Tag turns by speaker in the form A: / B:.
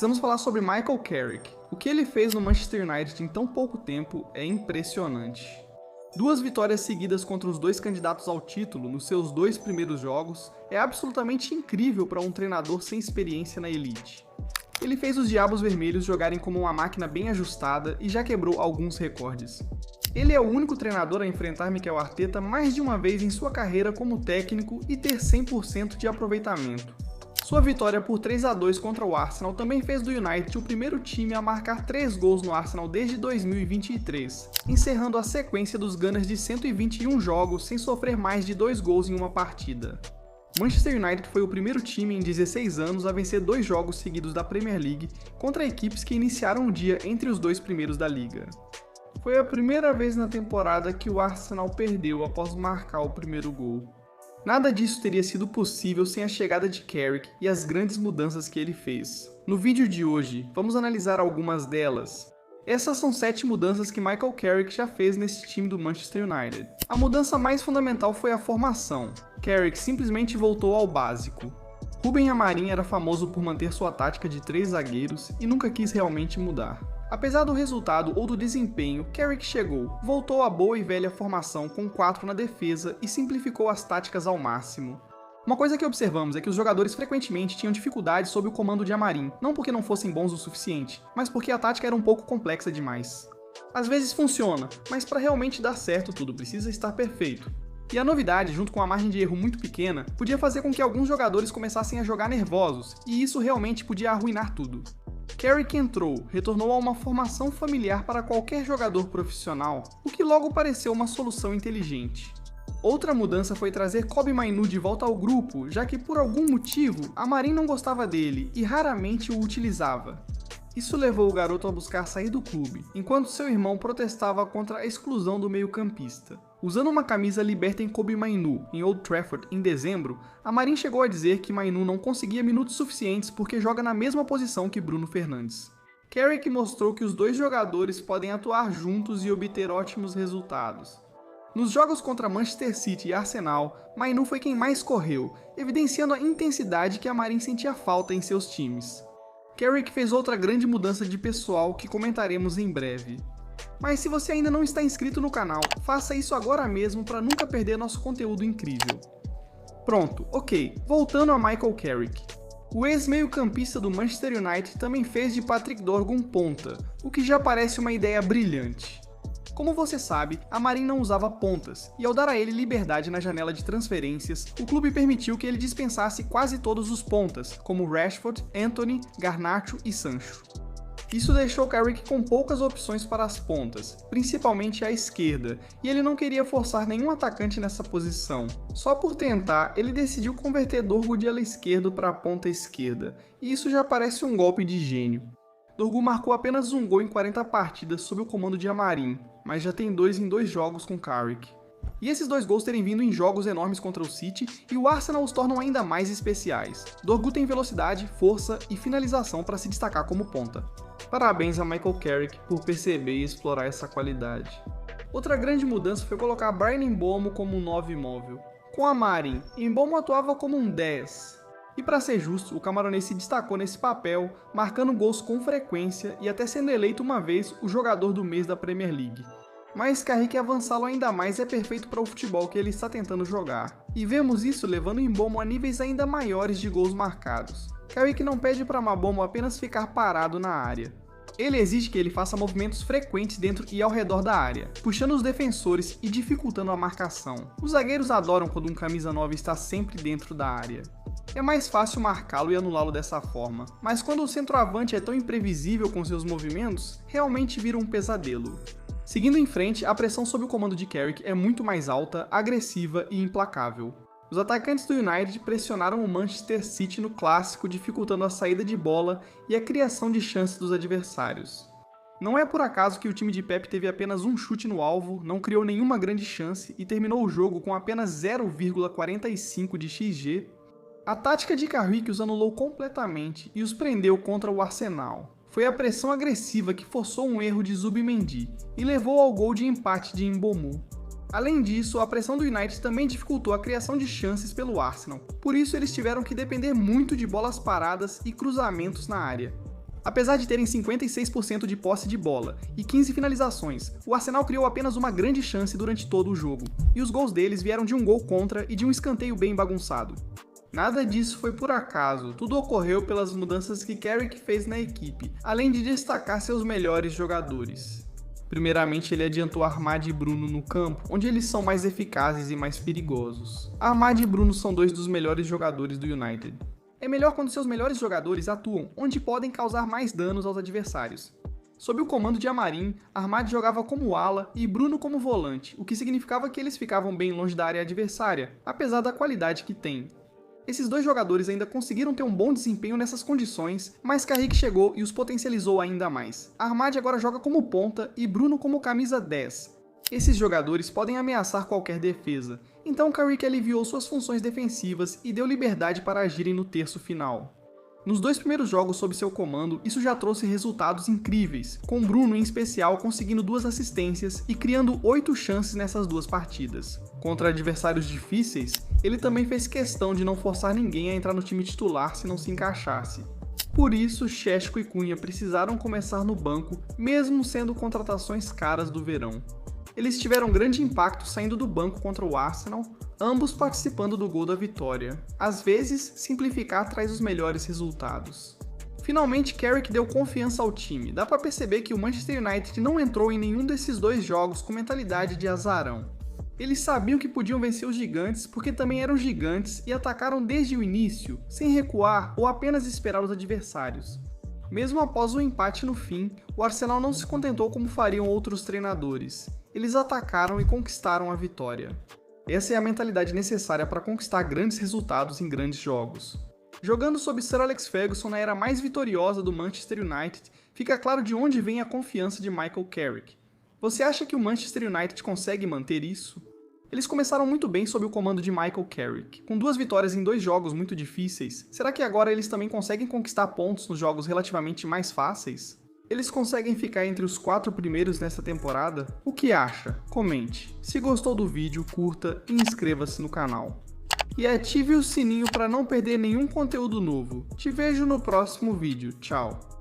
A: precisamos falar sobre Michael Carrick. O que ele fez no Manchester United em tão pouco tempo é impressionante. 2 vitórias seguidas contra os 2 candidatos ao título nos seus 2 primeiros jogos é absolutamente incrível para um treinador sem experiência na elite. Ele fez os Diabos Vermelhos jogarem como uma máquina bem ajustada e já quebrou alguns recordes. Ele é o único treinador a enfrentar Mikel Arteta mais de uma vez em sua carreira como técnico e ter 100% de aproveitamento. Sua vitória por 3-2 contra o Arsenal também fez do United o primeiro time a marcar 3 gols no Arsenal desde 2023, encerrando a sequência dos Gunners de 121 jogos sem sofrer mais de 2 gols em uma partida. Manchester United foi o primeiro time em 16 anos a vencer 2 jogos seguidos da Premier League contra equipes que iniciaram o dia entre os 2 primeiros da liga. Foi a primeira vez na temporada que o Arsenal perdeu após marcar o primeiro gol. Nada disso teria sido possível sem a chegada de Carrick e as grandes mudanças que ele fez. No vídeo de hoje, vamos analisar algumas delas. Essas são 7 mudanças que Michael Carrick já fez nesse time do Manchester United. A mudança mais fundamental foi a formação. Carrick simplesmente voltou ao básico. Ruben Amorim era famoso por manter sua tática de 3 zagueiros e nunca quis realmente mudar. Apesar do resultado ou do desempenho, Carrick chegou, voltou à boa e velha formação com 4 na defesa e simplificou as táticas ao máximo. Uma coisa que observamos é que os jogadores frequentemente tinham dificuldades sob o comando de Amorim, não porque não fossem bons o suficiente, mas porque a tática era um pouco complexa demais. Às vezes funciona, mas para realmente dar certo tudo precisa estar perfeito. E a novidade, junto com a margem de erro muito pequena, podia fazer com que alguns jogadores começassem a jogar nervosos, e isso realmente podia arruinar tudo. Carrick entrou, retornou a uma formação familiar para qualquer jogador profissional, o que logo pareceu uma solução inteligente. Outra mudança foi trazer Kobbie Mainoo de volta ao grupo, já que por algum motivo, Amorim não gostava dele e raramente o utilizava. Isso levou o garoto a buscar sair do clube, enquanto seu irmão protestava contra a exclusão do meio-campista. Usando uma camisa Libertem Kobbie Mainoo em Old Trafford em dezembro, Amorim chegou a dizer que Mainoo não conseguia minutos suficientes porque joga na mesma posição que Bruno Fernandes. Carrick mostrou que os 2 jogadores podem atuar juntos e obter ótimos resultados. Nos jogos contra Manchester City e Arsenal, Mainoo foi quem mais correu, evidenciando a intensidade que Amorim sentia falta em seus times. Carrick fez outra grande mudança de pessoal que comentaremos em breve. Mas se você ainda não está inscrito no canal, faça isso agora mesmo para nunca perder nosso conteúdo incrível. Pronto, ok, voltando a Michael Carrick. O ex-meio-campista do Manchester United também fez de Patrick Dorgu um ponta, o que já parece uma ideia brilhante. Como você sabe, Amorim não usava pontas, e ao dar a ele liberdade na janela de transferências, o clube permitiu que ele dispensasse quase todos os pontas, como Rashford, Antony, Garnacho e Sancho. Isso deixou Carrick com poucas opções para as pontas, principalmente à esquerda, e ele não queria forçar nenhum atacante nessa posição. Só por tentar, ele decidiu converter Dorgu de ala esquerdo para a ponta esquerda, e isso já parece um golpe de gênio. Dorgu marcou apenas um gol em 40 partidas sob o comando de Amorim, mas já tem 2 em 2 jogos com Carrick. E esses 2 gols terem vindo em jogos enormes contra o City, e o Arsenal os tornam ainda mais especiais. Dorgu tem velocidade, força e finalização para se destacar como ponta. Parabéns a Michael Carrick por perceber e explorar essa qualidade. Outra grande mudança foi colocar Bryan Mbeumo como um 9 móvel. Com Amorim, Mbeumo atuava como um 10. E para ser justo, o camaronês se destacou nesse papel, marcando gols com frequência e até sendo eleito uma vez o jogador do mês da Premier League. Mas Carrick avançá-lo ainda mais é perfeito para o futebol que ele está tentando jogar. E vemos isso levando Mbeumo a níveis ainda maiores de gols marcados. Carrick não pede para Mbeumo apenas ficar parado na área. Ele exige que ele faça movimentos frequentes dentro e ao redor da área, puxando os defensores e dificultando a marcação. Os zagueiros adoram quando um camisa 9 está sempre dentro da área. É mais fácil marcá-lo e anulá-lo dessa forma, mas quando o centroavante é tão imprevisível com seus movimentos, realmente vira um pesadelo. Seguindo em frente, a pressão sob o comando de Carrick é muito mais alta, agressiva e implacável. Os atacantes do United pressionaram o Manchester City no clássico, dificultando a saída de bola e a criação de chances dos adversários. Não é por acaso que o time de Pep teve apenas um chute no alvo, não criou nenhuma grande chance e terminou o jogo com apenas 0,45 de XG. A tática de Carrick os anulou completamente e os prendeu contra o Arsenal. Foi a pressão agressiva que forçou um erro de Zubimendi e levou ao gol de empate de Mbeumo. Além disso, a pressão do United também dificultou a criação de chances pelo Arsenal, por isso eles tiveram que depender muito de bolas paradas e cruzamentos na área. Apesar de terem 56% de posse de bola e 15 finalizações, o Arsenal criou apenas uma grande chance durante todo o jogo, e os gols deles vieram de um gol contra e de um escanteio bem bagunçado. Nada disso foi por acaso, tudo ocorreu pelas mudanças que Carrick fez na equipe, além de destacar seus melhores jogadores. Primeiramente, ele adiantou Armad e Bruno no campo, onde eles são mais eficazes e mais perigosos. Armad e Bruno são dois dos melhores jogadores do United. É melhor quando seus melhores jogadores atuam onde podem causar mais danos aos adversários. Sob o comando de Amorim, Armad jogava como ala e Bruno como volante, o que significava que eles ficavam bem longe da área adversária, apesar da qualidade que têm. Esses dois jogadores ainda conseguiram ter um bom desempenho nessas condições, mas Carrick chegou e os potencializou ainda mais. Armad agora joga como ponta e Bruno como camisa 10. Esses jogadores podem ameaçar qualquer defesa, então Carrick aliviou suas funções defensivas e deu liberdade para agirem no terço final. Nos dois primeiros jogos sob seu comando, isso já trouxe resultados incríveis, com Bruno em especial conseguindo 2 assistências e criando 8 chances nessas 2 partidas. Contra adversários difíceis, ele também fez questão de não forçar ninguém a entrar no time titular se não se encaixasse. Por isso, Šeško e Cunha precisaram começar no banco, mesmo sendo contratações caras do verão. Eles tiveram grande impacto saindo do banco contra o Arsenal, ambos participando do gol da vitória. Às vezes, simplificar traz os melhores resultados. Finalmente, Carrick deu confiança ao time. Dá para perceber que o Manchester United não entrou em nenhum desses 2 jogos com mentalidade de azarão. Eles sabiam que podiam vencer os gigantes porque também eram gigantes e atacaram desde o início, sem recuar ou apenas esperar os adversários. Mesmo após o empate no fim, o Arsenal não se contentou como fariam outros treinadores. Eles atacaram e conquistaram a vitória. Essa é a mentalidade necessária para conquistar grandes resultados em grandes jogos. Jogando sob Sir Alex Ferguson na era mais vitoriosa do Manchester United, fica claro de onde vem a confiança de Michael Carrick. Você acha que o Manchester United consegue manter isso? Eles começaram muito bem sob o comando de Michael Carrick, com 2 vitórias em 2 jogos muito difíceis. Será que agora eles também conseguem conquistar pontos nos jogos relativamente mais fáceis? Eles conseguem ficar entre os 4 primeiros nessa temporada? O que acha? Comente. Se gostou do vídeo, curta e inscreva-se no canal. E ative o sininho para não perder nenhum conteúdo novo. Te vejo no próximo vídeo. Tchau!